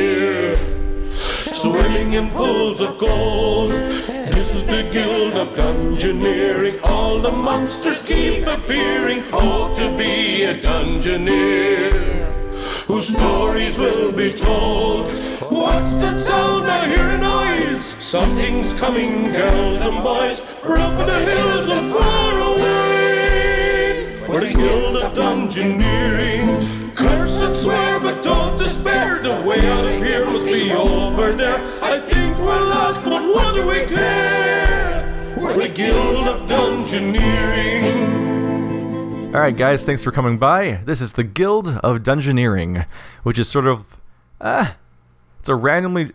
Dungeoneer. Swimming in pools of gold, this is the guild of Dungeoneering. All the monsters keep appearing, all to be a Dungeoneer, whose stories will be told. What's that sound? I hear a noise. Something's coming, girls and boys, up the hills and far away. We're the guild of Dungeoneering. Curse and swear, but don't despair. The way out of here must be over there. I think we're lost, but what do we care? We're the guild of Dungeoneering. Alright guys, thanks for coming by. This is the Guild of Dungeoneering, which is sort of a randomly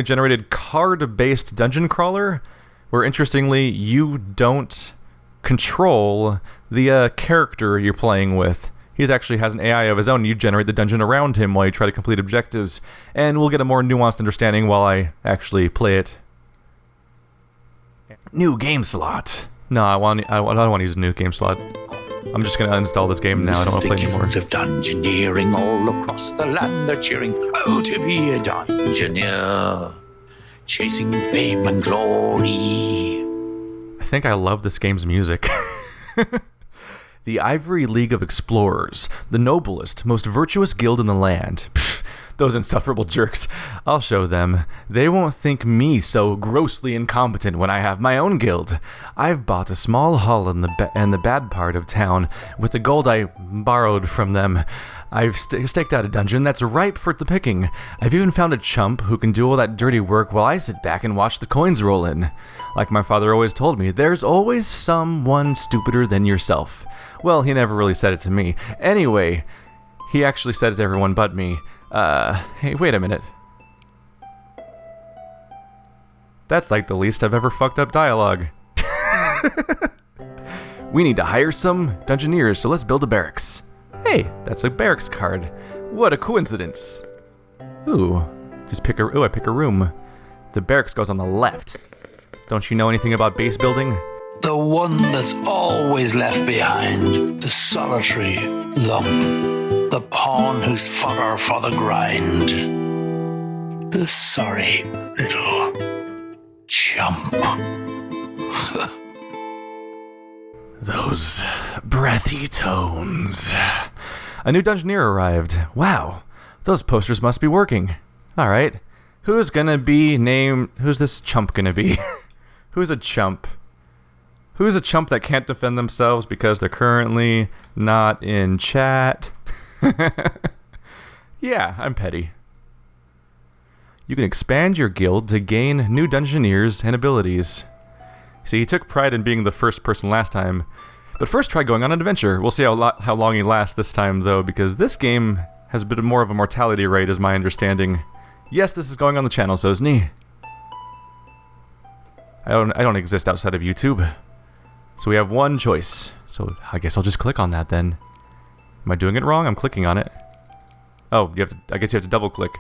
generated card-based dungeon crawler, where interestingly you don't control the character you're playing with. He actually has an AI of his own. You generate the dungeon around him while you try to complete objectives, and we'll get a more nuanced understanding while I actually play it. New game slot. No, I don't want to use a new game slot. I'm just going to uninstall this game now. I don't want to play anymore. This is the Guild of Dungeoneering. All across the land they're cheering, oh, to be a Dungeoneer, chasing fame and glory. I think I love this game's music. The Ivory League of Explorers, the noblest, most virtuous guild in the land. Pfft, those insufferable jerks. I'll show them. They won't think me so grossly incompetent when I have my own guild. I've bought a small hall in the bad part of town with the gold I borrowed from them. I've staked out a dungeon that's ripe for the picking. I've even found a chump who can do all that dirty work while I sit back and watch the coins roll in. Like my father always told me, there's always someone stupider than yourself. Well, he never really said it to me. Anyway, he actually said it to everyone but me. Hey, wait a minute. That's like the least I've ever fucked up dialogue. We need to hire some Dungeoneers, so let's build a barracks. Hey, that's a barracks card. What a coincidence. Ooh, I pick a room. The barracks goes on the left. Don't you know anything about base building? The one that's always left behind, the solitary lump, the pawn who's fodder for the grind, the sorry little chump. Those breathy tones. A new Dungeoneer arrived. Wow, those posters must be working. Alright, who's this chump gonna be? Who's a chump? Who's a chump that can't defend themselves because they're currently not in chat? Yeah, I'm petty. You can expand your guild to gain new Dungeoneers and abilities. See, he took pride in being the first person last time, but first try going on an adventure. We'll see how long he lasts this time, though, because this game has a bit more of a mortality rate, is my understanding. Yes, this is going on the channel, so isn't he? I don't exist outside of YouTube. So we have one choice. So I guess I'll just click on that then. Am I doing it wrong? I'm clicking on it. Oh, I guess you have to double click.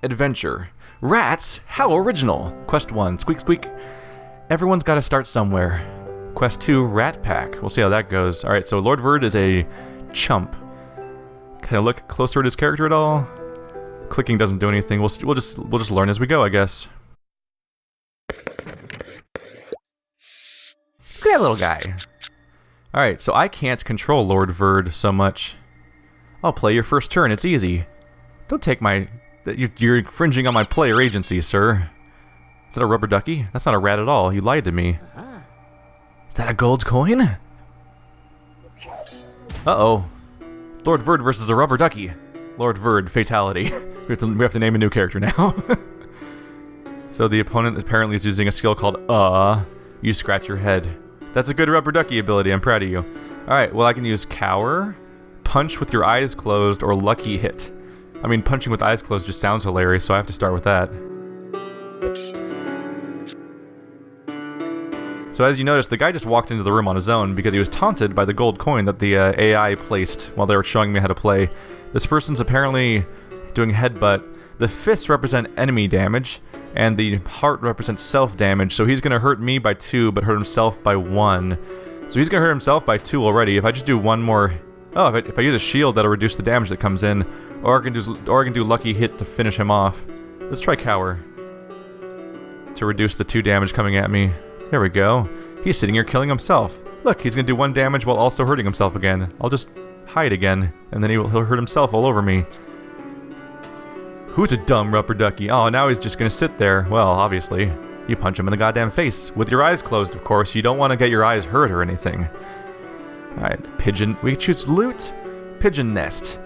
Adventure. Rats? How original. Quest 1. Squeak squeak. Everyone's got to start somewhere. Quest 2. Rat Pack. We'll see how that goes. Alright, so Lord Verd is a chump. Can I look closer at his character at all? Clicking doesn't do anything. We'll just learn as we go, I guess. Look at that little guy. Alright, so I can't control Lord Verd so much. I'll play your first turn, it's easy. Don't take my... You're infringing on my player agency, sir. Is that a rubber ducky? That's not a rat at all, you lied to me. Is that a gold coin? Uh-oh. It's Lord Verd versus a rubber ducky. Lord Verd, fatality. we have to name a new character now. So the opponent apparently is using a skill called you scratch your head. That's a good rubber ducky ability, I'm proud of you. Alright, well I can use Cower, Punch with your eyes closed, or Lucky Hit. I mean, punching with eyes closed just sounds hilarious, so I have to start with that. So as you notice, the guy just walked into the room on his own because he was taunted by the gold coin that the AI placed while they were showing me how to play. This person's apparently doing headbutt. The fists represent enemy damage, and the heart represents self-damage, so he's going to hurt me by 2, but hurt himself by 1. So he's going to hurt himself by 2 already. If I just do one more Oh, if I use a shield, that'll reduce the damage that comes in. Or I can do lucky hit to finish him off. Let's try cower. To reduce the 2 damage coming at me. There we go. He's sitting here killing himself. Look, he's gonna do 1 damage while also hurting himself again. I'll just hide again, and then he'll hurt himself all over me. Who's a dumb rubber ducky? Oh, now he's just gonna sit there. Well, obviously. You punch him in the goddamn face. With your eyes closed, of course. You don't want to get your eyes hurt or anything. Alright, pigeon. We choose loot. Pigeon nest.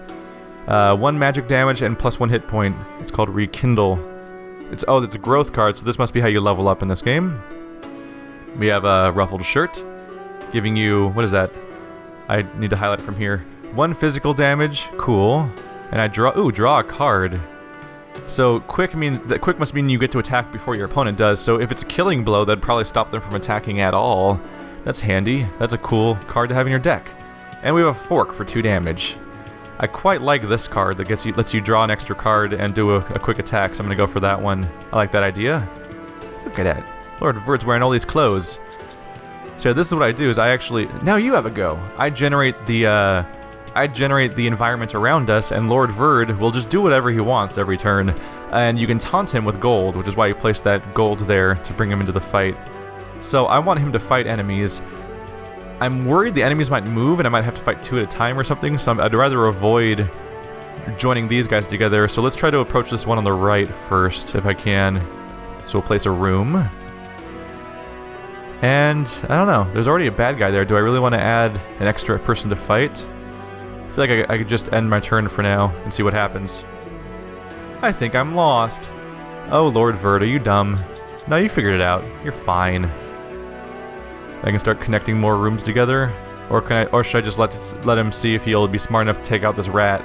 1 magic damage and +1 hit point. It's called Rekindle. It's a growth card, so this must be how you level up in this game. We have a ruffled shirt, giving you, what is that? I need to highlight it from here. 1 physical damage, cool. And I draw a card. So quick must mean you get to attack before your opponent does. So if it's a killing blow, that'd probably stop them from attacking at all. That's handy. That's a cool card to have in your deck. And we have a fork for 2 damage. I quite like this card that lets you draw an extra card and do a quick attack, so I'm gonna go for that one. I like that idea. Look at that. Lord Verd's wearing all these clothes. So this is what I do, is I actually... Now you have a go. I generate the environment around us, and Lord Verd will just do whatever he wants every turn. And you can taunt him with gold, which is why you place that gold there to bring him into the fight. So I want him to fight enemies. I'm worried the enemies might move and I might have to fight 2 at a time or something, so I'd rather avoid joining these guys together. So let's try to approach this one on the right first, if I can. So we'll place a room. And, I don't know, there's already a bad guy there. Do I really want to add an extra person to fight? I feel like I could just end my turn for now and see what happens. I think I'm lost. Oh, Lord Verd, are you dumb? No, you figured it out. You're fine. I can start connecting more rooms together, or should I just let him see if he'll be smart enough to take out this rat?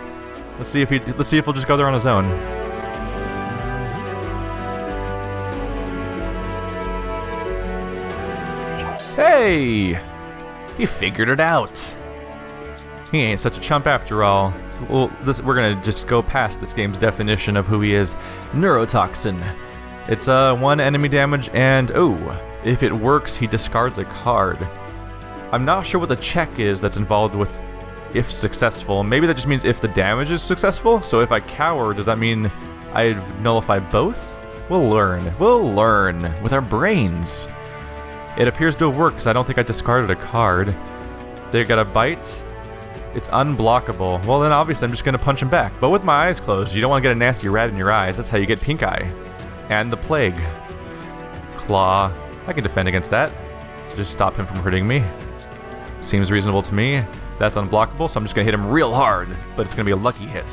Let's see if he'll just go there on his own. Hey, he figured it out. He ain't such a chump after all. So we're gonna just go past this game's definition of who he is. Neurotoxin. It's 1 enemy damage, and if it works, he discards a card. I'm not sure what the check is that's involved with if successful. Maybe that just means if the damage is successful. So if I cower, does that mean I nullify both? We'll learn. We'll learn with our brains. It appears to have worked, because I don't think I discarded a card. They got a bite. It's unblockable. Well, then obviously I'm just going to punch him back. But with my eyes closed. You don't want to get a nasty rat in your eyes. That's how you get pink eye. And the plague. Claw. I can defend against that. To just stop him from hurting me. Seems reasonable to me. That's unblockable, so I'm just going to hit him real hard. But it's going to be a lucky hit.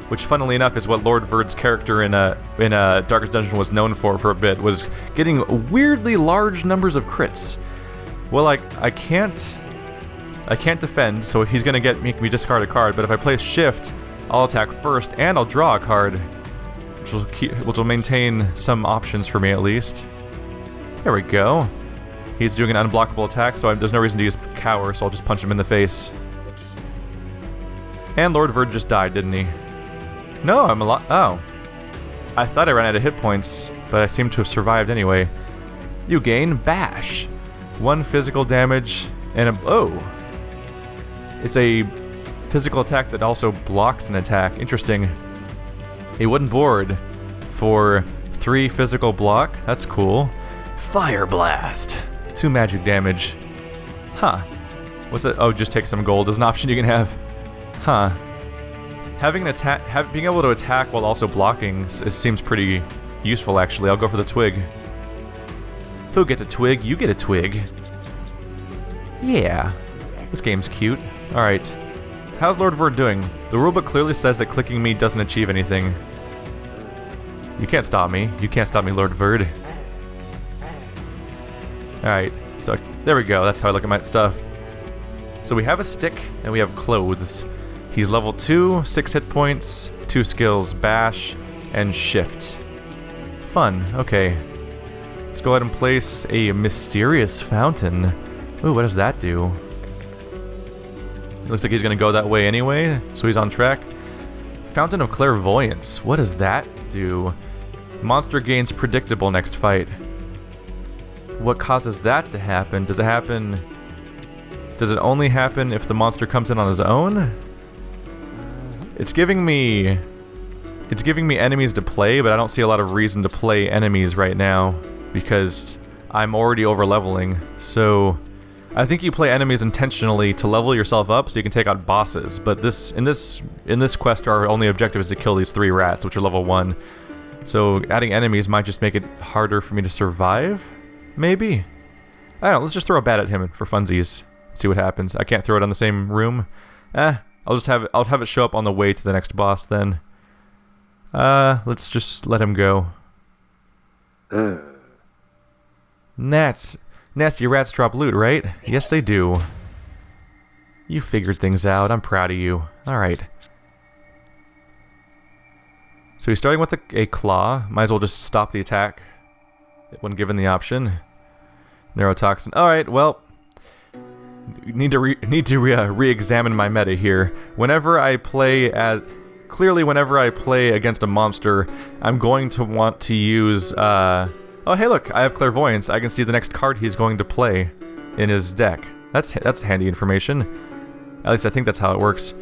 Which, funnily enough, is what Lord Verd's character in Darkest Dungeon was known for a bit. Was getting weirdly large numbers of crits. Well, I can't defend, so he's going to make me discard a card. But if I place Shift, I'll attack first, and I'll draw a card. Which will maintain some options for me, at least. There we go. He's doing an unblockable attack, so there's no reason to use Cower, so I'll just punch him in the face. And Lord Verd just died, didn't he? No, I'm alive. Oh. I thought I ran out of hit points, but I seem to have survived anyway. You gain Bash. 1 physical damage, and it's a physical attack that also blocks an attack. Interesting. A wooden board for 3 physical block. That's cool. Fire Blast. 2 magic damage. Huh. What's it? Oh, just take some gold is an option you can have. Huh. Having an being able to attack while also blocking seems pretty useful, actually. I'll go for the twig. Who gets a twig? You get a twig. Yeah. This game's cute. Alright. How's Lord Verd doing? The rulebook clearly says that clicking me doesn't achieve anything. You can't stop me. You can't stop me, Lord Verd. Alright, so there we go. That's how I look at my stuff. So we have a stick, and we have clothes. He's level 2, 6 hit points, 2 skills, Bash, and Shift. Fun. Okay. Let's go ahead and place a mysterious fountain. Ooh, what does that do? It looks like he's going to go that way anyway, so he's on track. Fountain of Clairvoyance. What does that do? Monster gains predictable next fight. What causes that to happen? Does it happen Does it only happen if the monster comes in on his own? It's giving me enemies to play, but I don't see a lot of reason to play enemies right now because I'm already over leveling. So I think you play enemies intentionally to level yourself up so you can take out bosses. But in this quest, our only objective is to kill these 3 rats, which are level 1. So adding enemies might just make it harder for me to survive. Maybe. I don't know. Let's just throw a bat at him for funsies. See what happens. I can't throw it on the same room. I'll have it show up on the way to the next boss then. Let's just let him go. Nasty rats drop loot, right? Yes, they do. You figured things out. I'm proud of you. Alright. So he's starting with a claw. Might as well just stop the attack when given the option. Neurotoxin. Alright, well... Need to re-examine my meta here. Whenever I play against a monster, I'm going to want to use, oh hey look, I have clairvoyance. I can see the next card he's going to play in his deck. That's handy information. At least I think that's how it works.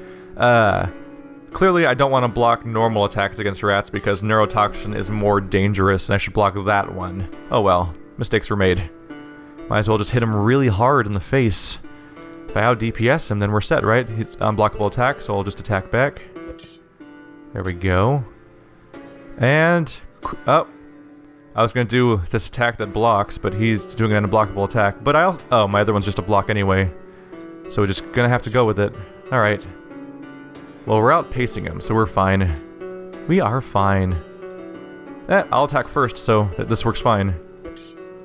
Clearly I don't want to block normal attacks against rats because neurotoxin is more dangerous and I should block that one. Oh well, mistakes were made. Might as well just hit him really hard in the face. If I out DPS him, then we're set, right? He's unblockable attack, so I'll just attack back. There we go. And... oh. I was going to do this attack that blocks, but he's doing an unblockable attack. But I also... oh, my other one's just a block anyway. So we're just going to have to go with it. Alright. Well, we're outpacing him, so we're fine. We are fine. I'll attack first, so this works fine.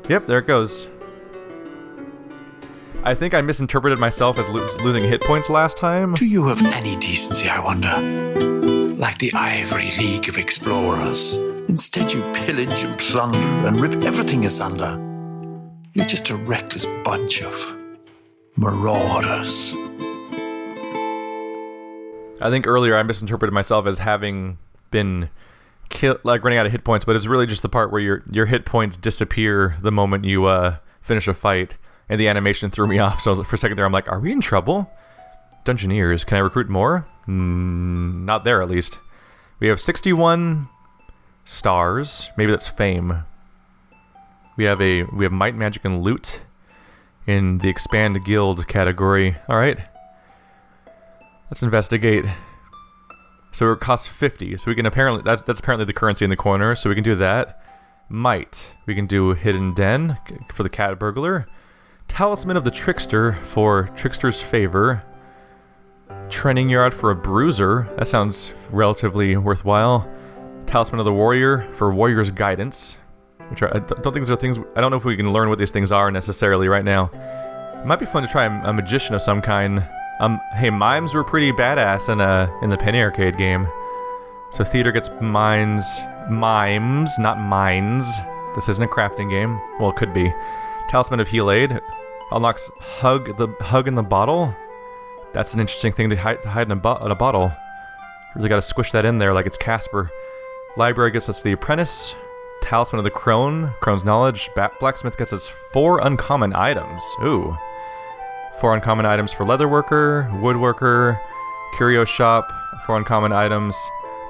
Yep, there it goes. I think I misinterpreted myself as losing hit points last time. Do you have any decency, I wonder? Like the Ivory League of Explorers. Instead you pillage and plunder and rip everything asunder. You're just a reckless bunch of marauders. I think earlier I misinterpreted myself as having been like running out of hit points, but it's really just the part where your hit points disappear the moment you finish a fight. And the animation threw me off, so for a second there I'm like, are we in trouble? Dungeoneers, can I recruit more? Not there, at least. We have 61 stars. Maybe that's fame. We have might, magic, and loot in the expand guild category. Alright. Let's investigate. So it costs 50, so we can apparently... That's apparently the currency in the corner, so we can do that. Might. We can do hidden den for the cat burglar. Talisman of the Trickster for Trickster's favor. Training yard for a bruiser. That sounds relatively worthwhile. Talisman of the Warrior for Warrior's guidance. Which I don't think these are things... I don't know if we can learn what these things are necessarily right now. It might be fun to try a magician of some kind. Hey, mimes were pretty badass in the Penny Arcade game. So theater gets mimes, not mines. This isn't a crafting game. Well, it could be. Talisman of Heal Aid unlocks hug in the bottle. That's an interesting thing to hide in a bottle. Really got to squish that in there like it's Casper. Library gets us the Apprentice. Talisman of the Crone's Knowledge. Blacksmith gets us 4 uncommon items. Ooh. 4 uncommon items for Leatherworker, Woodworker, Curio Shop, 4 uncommon items.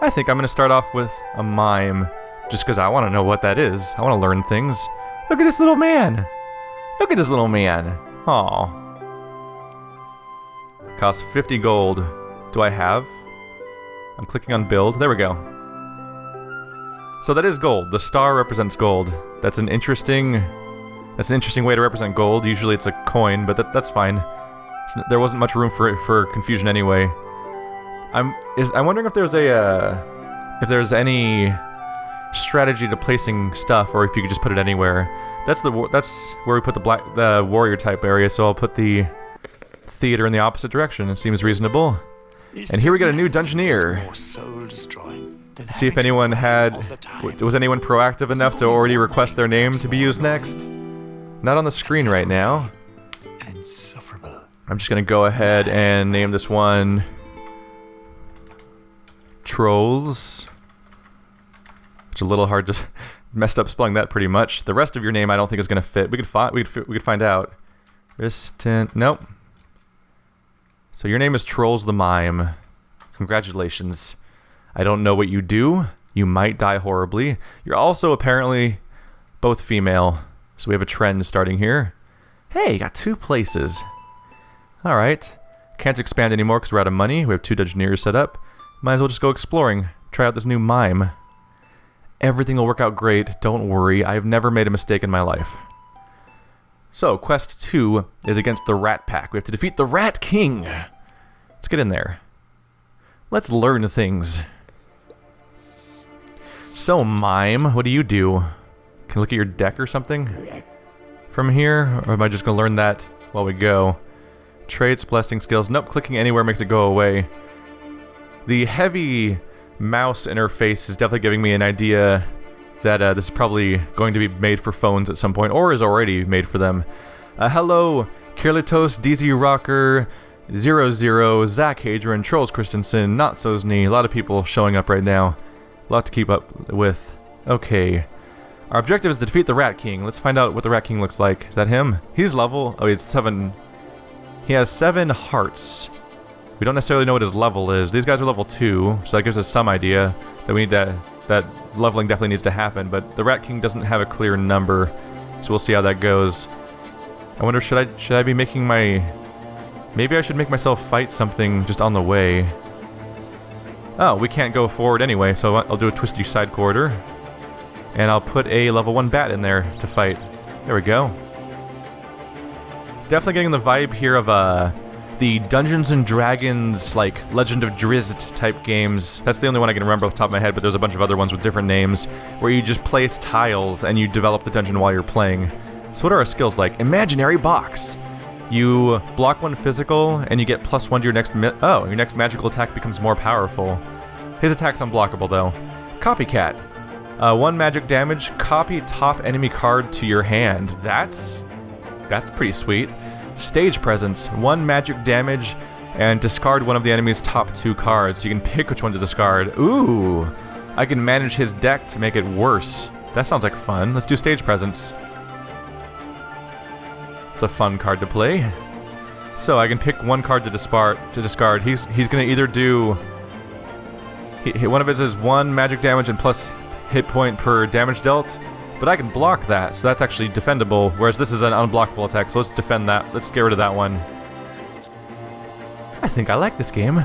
I think I'm going to start off with a mime, just because I want to know what that is. I want to learn things. Look at this little man! Look at this little man! Aww. Costs 50 gold. Do I have? I'm clicking on build. There we go. So that is gold. The star represents gold. That's an interesting way to represent gold. Usually it's a coin, but that's fine. There wasn't much room for confusion anyway. I'm wondering if there's any strategy to placing stuff, or if you could just put it anywhere. That's where we put the warrior type area. So I'll put the theater in the opposite direction. It seems reasonable. And here we get a new Dungeoneer. Let's see if anyone was anyone proactive enough to already request their name to be used next. Not on the screen right now. I'm just gonna go ahead and name this one Trolls. It's a little hard, just messed up spelling that pretty much. The rest of your name I don't think is gonna fit. We could find out. Resistant. Nope. So your name is Trolls the Mime. Congratulations. I don't know what you do. You might die horribly. You're also apparently both female. So we have a trend starting here. Hey, got 2 places. Alright. Can't expand anymore because we're out of money. We have 2 Dungeoneers set up. Might as well just go exploring. Try out this new mime. Everything will work out great. Don't worry. I've never made a mistake in my life. So, quest 2 is against the Rat Pack. We have to defeat the Rat King. Let's get in there. Let's learn things. So, Mime, what do you do? Can I look at your deck or something? From here? Or am I just going to learn that while we go? Traits, blessing skills. Nope, clicking anywhere makes it go away. The heavy mouse interface is definitely giving me an idea that this is probably going to be made for phones at some point, or is already made for them. Hello, Kirlitos, DZ Rocker, 00, Zach Hadron, Trolls Christensen, Not Sosny, a lot of people showing up right now. A lot to keep up with. Okay. Our objective is to defeat the Rat King. Let's find out what the Rat King looks like. Is that him? He's level... Oh, he's 7... He has 7 hearts. We don't necessarily know what his level is. These guys are level 2, so that gives us some idea that we need to... That leveling definitely needs to happen, but the Rat King doesn't have a clear number, so we'll see how that goes. I wonder, should I be making my... Maybe I should make myself fight something just on the way. Oh, we can't go forward anyway, so I'll do a twisty side corridor. And I'll put a level 1 bat in there to fight. There we go. Definitely getting the vibe here of the Dungeons and Dragons, like Legend of Drizzt type games. That's the only one I can remember off the top of my head, but there's a bunch of other ones with different names, where you just place tiles and you develop the dungeon while you're playing. So what are our skills like? Imaginary Box. You block 1 physical, and you get +1 to your next your next magical attack becomes more powerful. His attack's unblockable, though. Copycat. 1 magic damage, copy top enemy card to your hand. That's pretty sweet. Stage Presence. 1 magic damage, and discard one of the enemy's top 2 cards. You can pick which one to discard. Ooh! I can manage his deck to make it worse. That sounds like fun. Let's do Stage Presence. It's a fun card to play. So I can pick 1 card to discard. He's gonna either do... one of his is 1 magic damage and plus hit point per damage dealt, but I can block that, so that's actually defendable, whereas this is an unblockable attack, so let's defend that. Let's get rid of that one. I think I like this game.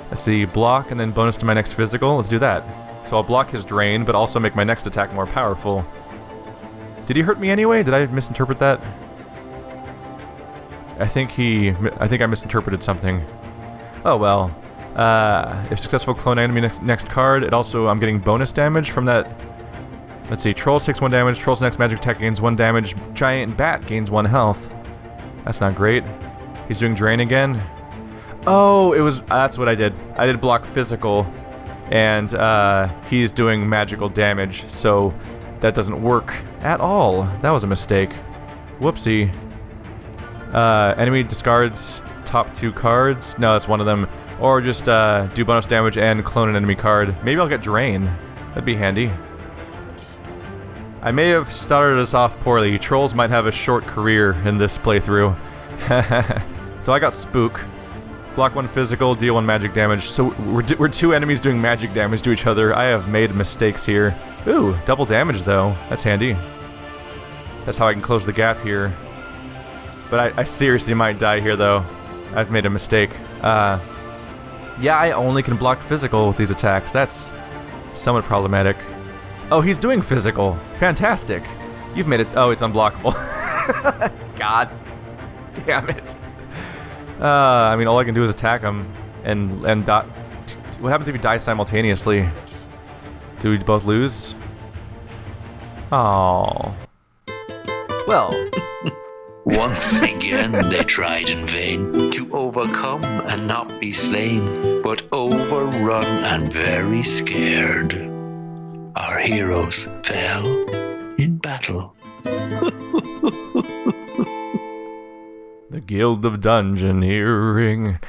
Let's see, block and then bonus to my next physical. Let's do that. So I'll block his drain, but also make my next attack more powerful. Did he hurt me anyway? Did I misinterpret that? I think I misinterpreted something. Oh well. If successful, clone enemy next card. It also, I'm getting bonus damage from that. Let's see, Trolls takes 1 damage, Trolls next magic attack gains 1 damage, Giant Bat gains 1 health. That's not great. He's doing drain again. Oh, that's what I did. I did block physical, and he's doing magical damage, so that doesn't work at all. That was a mistake. Whoopsie. Enemy discards top 2 cards. No, that's one of them. Or just do bonus damage and clone an enemy card. Maybe I'll get Drain. That'd be handy. I may have started us off poorly. Trolls might have a short career in this playthrough. So I got Spook. Block 1 physical, deal 1 magic damage. So we're 2 enemies doing magic damage to each other. I have made mistakes here. Ooh, double damage though. That's handy. That's how I can close the gap here. But I seriously might die here though. I've made a mistake. Yeah, I only can block physical with these attacks. That's somewhat problematic. Oh, he's doing physical. Fantastic. You've made it... Oh, it's unblockable. God damn it. I mean, all I can do is attack him and dot... What happens if you die simultaneously? Do we both lose? Oh. Well... Once again they tried in vain to overcome and not be slain, but overrun and very scared. Our heroes fell in battle. The Guild of Dungeoneering.